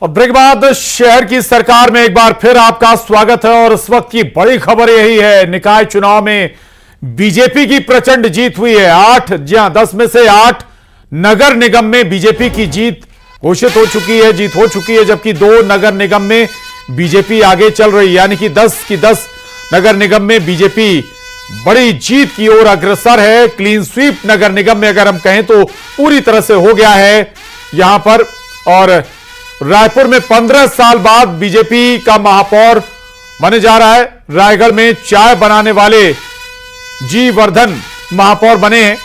और ब्रेक बाद शहर की सरकार में एक बार फिर आपका स्वागत है। और इस वक्त की बड़ी खबर यही है, निकाय चुनाव में बीजेपी की प्रचंड जीत हुई है। 8 10 में से 8 नगर निगम में बीजेपी की जीत घोषित हो चुकी है, जीत हो चुकी है, जबकि 2 नगर निगम में बीजेपी आगे चल रही है। यानी कि 10 की 10 नगर निगम में बीजेपी बड़ी जीत की ओर अग्रसर है। क्लीन स्वीप नगर निगम में अगर हम कहें तो पूरी तरह से हो गया है यहां पर। और रायपुर में 15 साल बाद बीजेपी का महापौर बने जा रहा है। रायगढ़ में चाय बनाने वाले जी वर्धन महापौर बने हैं।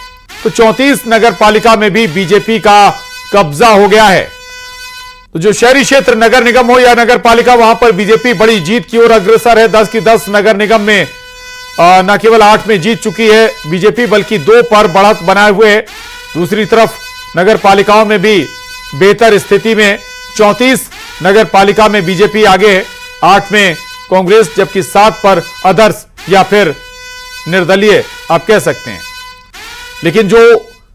तो 34 नगर पालिका में भी बीजेपी का कब्जा हो गया है। तो जो शहरी क्षेत्र नगर निगम हो या नगर पालिका, वहां पर बीजेपी बड़ी जीत की ओर अग्रसर है। 10 की 10 नगर निगम में न केवल 8 में जीत चुकी है बीजेपी, बल्कि 2 पर बढ़त बनाए हुए है। दूसरी तरफ नगर पालिकाओं में भी बेहतर स्थिति में 34 नगर पालिका में बीजेपी आगे है, 8 में कांग्रेस, जबकि 7 पर अदर्स या फिर निर्दलीय आप कह सकते हैं। लेकिन जो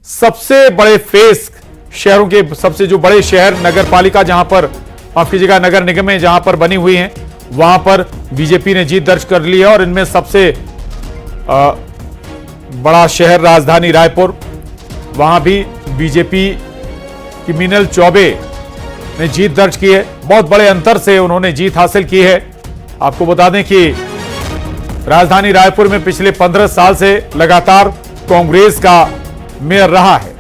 सबसे बड़े फेस शहरों के सबसे जो बड़े शहर नगर पालिका जहां पर माफ कीजिएगा नगर निगम है जहां पर बनी हुई हैं, वहां पर बीजेपी ने जीत दर्ज कर ली है। और इनमें सबसे बड़ा शहर राजधानी रायपुर, वहां भी बीजेपी की मीनल चौबे ने जीत दर्ज की है। बहुत बड़े अंतर से उन्होंने जीत हासिल की है। आपको बता दें कि राजधानी रायपुर में पिछले 15 साल से लगातार कांग्रेस का मेयर रहा है।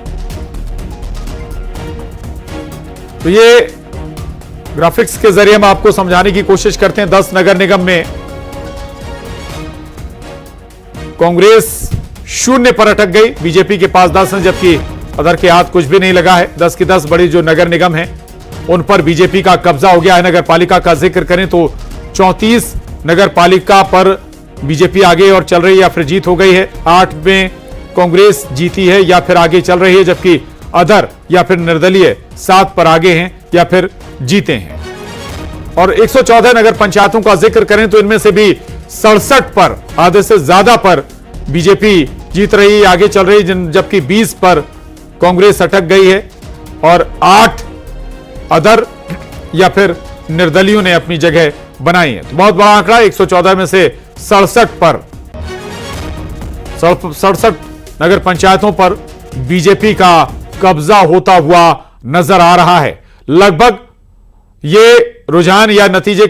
तो ये ग्राफिक्स के जरिए हम आपको समझाने की कोशिश करते हैं। 10 नगर निगम में कांग्रेस 0 पर अटक गई, बीजेपी के पास 10 है, जबकि अदर के हाथ कुछ भी नहीं लगा है। 10 की 10 बड़ी जो नगर निगम है उन पर बीजेपी का कब्जा हो गया है। नगर पालिका का जिक्र करें तो 34 नगर पालिका पर बीजेपी आगे और चल रही है या फिर जीत हो गई है। 8 में कांग्रेस जीती है या फिर आगे चल रही है, जबकि अदर या फिर निर्दलीय 7 पर आगे हैं या फिर जीते हैं। और 114 नगर पंचायतों का जिक्र करें तो इनमें से भी 67 पर, आधे से ज्यादा पर बीजेपी जीत रही है, आगे चल रही है, जबकि 20 पर कांग्रेस अटक गई है और 8 अदर या फिर निर्दलियों ने अपनी जगह बनाई है। तो बहुत बड़ा आंकड़ा, 114 में से 67 पर 67 नगर पंचायतों पर बीजेपी का कब्जा होता हुआ नजर आ रहा है। लगभग ये रुझान या नतीजे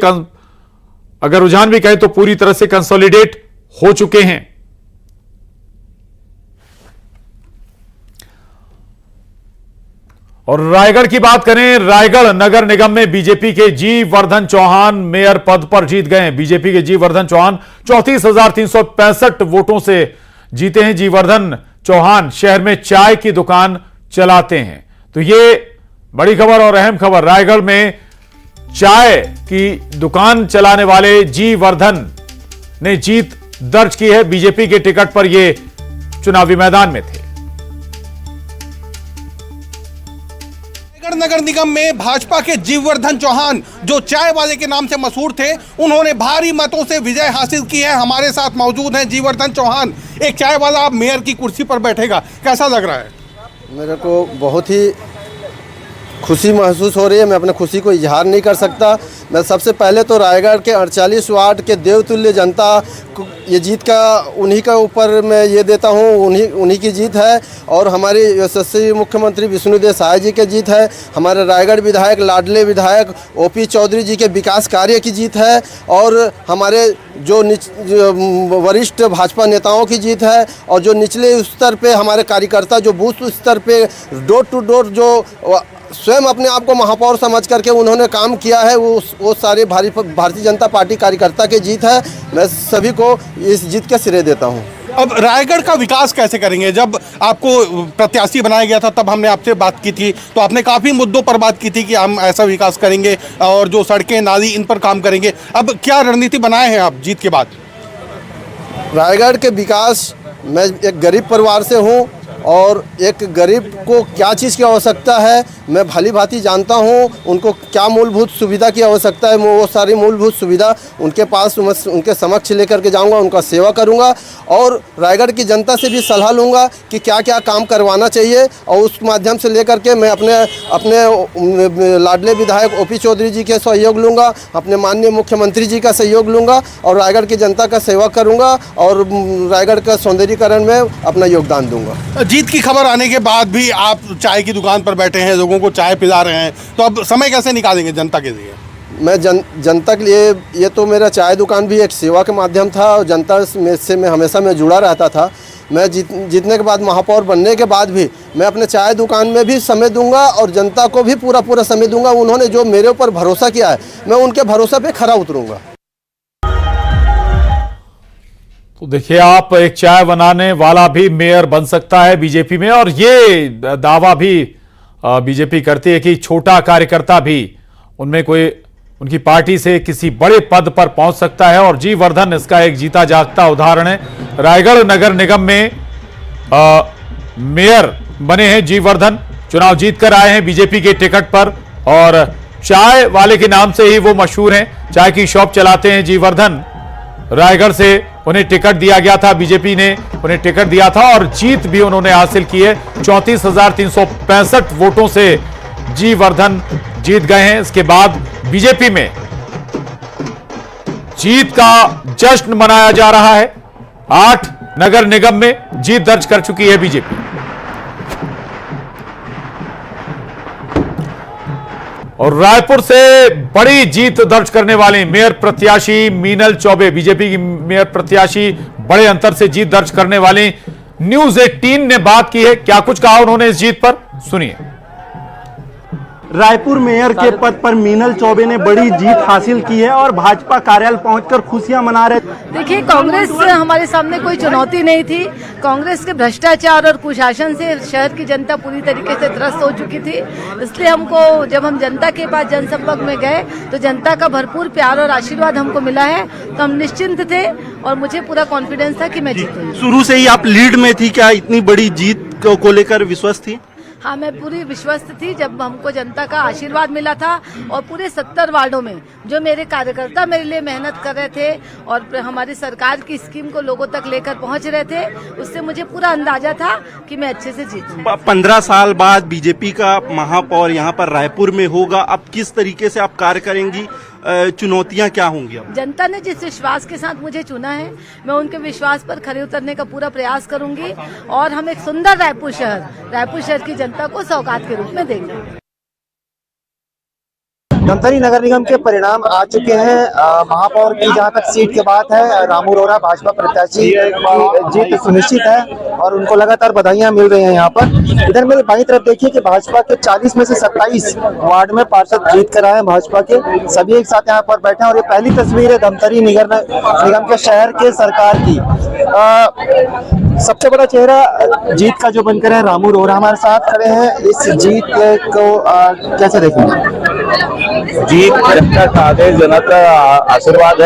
अगर रुझान भी कहें तो पूरी तरह से कंसोलिडेट हो चुके हैं। और रायगढ़ की बात करें, रायगढ़ नगर निगम में बीजेपी के जी वर्धन चौहान मेयर पद पर जीत गए। बीजेपी के जी वर्धन चौहान 34,365 वोटों से जीते हैं। जी वर्धन चौहान शहर में चाय की दुकान चलाते हैं। तो ये बड़ी खबर और अहम खबर, रायगढ़ में चाय की दुकान चलाने वाले जी वर्धन ने जीत दर्ज की है। बीजेपी के टिकट पर ये चुनावी मैदान में थे। नगर निगम में भाजपा के जीवर्धन चौहान जो चाय वाले के नाम से मशहूर थे, उन्होंने भारी मतों से विजय हासिल की है। हमारे साथ मौजूद हैं जीवर्धन चौहान। एक चाय वाला अब मेयर की कुर्सी पर बैठेगा, कैसा लग रहा है? मेरे को बहुत ही खुशी महसूस हो रही है। मैं अपने खुशी को इजहार नहीं कर सकता। मैं सबसे पहले तो रायगढ़ के 48 वार्ड के देवतुल्य जनता को ये जीत का उन्हीं का ऊपर मैं ये देता हूँ, उन्हीं की जीत है। और हमारे यशस्वी मुख्यमंत्री विष्णुदेव साय जी की जीत है। हमारे रायगढ़ विधायक लाडले विधायक ओपी चौधरी जी के विकास कार्य की जीत है। और हमारे जो वरिष्ठ भाजपा नेताओं की जीत है। और जो निचले स्तर पे हमारे कार्यकर्ता जो बूथ स्तर पे डोर टू डोर जो स्वयं अपने आप को महापौर समझ करके उन्होंने काम किया है, वो सारे भारतीय जनता पार्टी कार्यकर्ता की जीत है। मैं सभी को इस जीत के श्रेय देता हूं। अब रायगढ़ का विकास कैसे करेंगे? जब आपको प्रत्याशी बनाया गया था तब हमने आपसे बात की थी, तो आपने काफ़ी मुद्दों पर बात की थी कि हम ऐसा विकास करेंगे और जो सड़कें नाली इन पर काम करेंगे। अब क्या रणनीति बनाए हैं आप जीत के बाद? रायगढ़ के विकास, मैं एक गरीब परिवार से हूँ और एक गरीब को क्या चीज़ की आवश्यकता है मैं भली भांति जानता हूँ। उनको क्या मूलभूत सुविधा की आवश्यकता है मैं वो सारी मूलभूत सुविधा उनके पास उनके समक्ष लेकर के जाऊँगा, उनका सेवा करूँगा और रायगढ़ की जनता से भी सलाह लूँगा कि क्या क्या काम करवाना चाहिए और उस माध्यम से लेकर के मैं अपने लाडले विधायक ओपी चौधरी जी के सहयोग लूँगा, अपने माननीय मुख्यमंत्री जी का सहयोग लूँगा और रायगढ़ की जनता का सेवा करूँगा और रायगढ़ का सौंदर्यीकरण में अपना योगदान दूँगा। जीत की खबर आने के बाद भी आप चाय की दुकान पर बैठे हैं, लोगों को चाय पिला रहे हैं, तो अब समय कैसे निकालेंगे जनता के लिए? मैं जनता के लिए ये तो मेरा चाय दुकान भी एक सेवा के माध्यम था और जनता से मैं हमेशा जुड़ा रहता था। मैं जीतने के बाद महापौर बनने के बाद भी मैं अपने चाय दुकान में भी समय दूंगा और जनता को भी पूरा समय दूंगा। उन्होंने जो मेरे ऊपर भरोसा किया है मैं उनके भरोसा पे खरा उतरूंगा। तो देखिए आप, एक चाय बनाने वाला भी मेयर बन सकता है बीजेपी में, और ये दावा भी बीजेपी करती है कि छोटा कार्यकर्ता भी उनमें कोई उनकी पार्टी से किसी बड़े पद पर पहुंच सकता है। और जी वर्धन इसका एक जीता जागता उदाहरण है। रायगढ़ नगर निगम में मेयर बने हैं जी वर्धन, चुनाव जीत कर आए हैं बीजेपी के टिकट पर और चाय वाले के नाम से ही वो मशहूर हैं। चाय की शॉप चलाते हैं जी वर्धन। रायगढ़ से उन्हें टिकट दिया गया था, बीजेपी ने उन्हें टिकट दिया था और जीत भी उन्होंने हासिल की है। 34,365 वोटों से जी वर्धन जीत गए हैं। इसके बाद बीजेपी में जीत का जश्न मनाया जा रहा है। 8 नगर निगम में जीत दर्ज कर चुकी है बीजेपी। और रायपुर से बड़ी जीत दर्ज करने वाले मेयर प्रत्याशी मीनल चौबे, बीजेपी की मेयर प्रत्याशी, बड़े अंतर से जीत दर्ज करने वाली न्यूज़ 18 ने बात की है। क्या कुछ कहा उन्होंने इस जीत पर, सुनिए। रायपुर मेयर के पद पर मीनल चौबे ने बड़ी जीत हासिल की है और भाजपा कार्यालय पहुंचकर खुशियां मना रहे। देखिए, कांग्रेस हमारे सामने कोई चुनौती नहीं थी। कांग्रेस के भ्रष्टाचार और कुशासन से शहर की जनता पूरी तरीके से त्रस्त हो चुकी थी। इसलिए हमको, जब हम जनता के पास जनसंपर्क में गए तो जनता का भरपूर प्यार और आशीर्वाद हमको मिला है, तो हम निश्चिंत थे और मुझे पूरा कॉन्फिडेंस था कि मैं जीतूंगी। शुरू से ही आप लीड में थी, क्या इतनी बड़ी जीत को लेकर विश्वास थी? हाँ, मैं पूरी विश्वस्त थी। जब हमको जनता का आशीर्वाद मिला था और पूरे 70 वार्डों में जो मेरे कार्यकर्ता मेरे लिए मेहनत कर रहे थे और हमारी सरकार की स्कीम को लोगों तक लेकर पहुंच रहे थे, उससे मुझे पूरा अंदाजा था कि मैं अच्छे से जीतूंगी। 15 साल बाद बीजेपी का महापौर यहाँ पर रायपुर में होगा, अब किस तरीके से आप कार्य करेंगी? चुनौतियां क्या होंगी? अब जनता ने जिस विश्वास के साथ मुझे चुना है, मैं उनके विश्वास पर खरे उतरने का पूरा प्रयास करूंगी और हम एक सुंदर रायपुर शहर की जनता को सौगात के रूप में देंगे। धमतरी नगर निगम के परिणाम आ चुके हैं। महापौर की जहां तक सीट की बात है, रामू रोहरा भाजपा प्रत्याशी की जीत सुनिश्चित है और उनको लगातार बधाइयां मिल रही हैं यहाँ पर। इधर मेरे बाईं तरफ देखिए कि भाजपा के 40 में से 27 वार्ड में पार्षद जीत कर आए हैं भाजपा के, सभी एक साथ यहाँ पर बैठे हैं और ये पहली तस्वीर है धमतरी नगर निगम के शहर के सरकार की। सबसे बड़ा चेहरा जीत का जो बनकर है रामू रोहरा हमारे साथ खड़े हैं। इस जीत को कैसे देखेंगे? जीत जनता का आदेश, जनता आशीर्वाद है।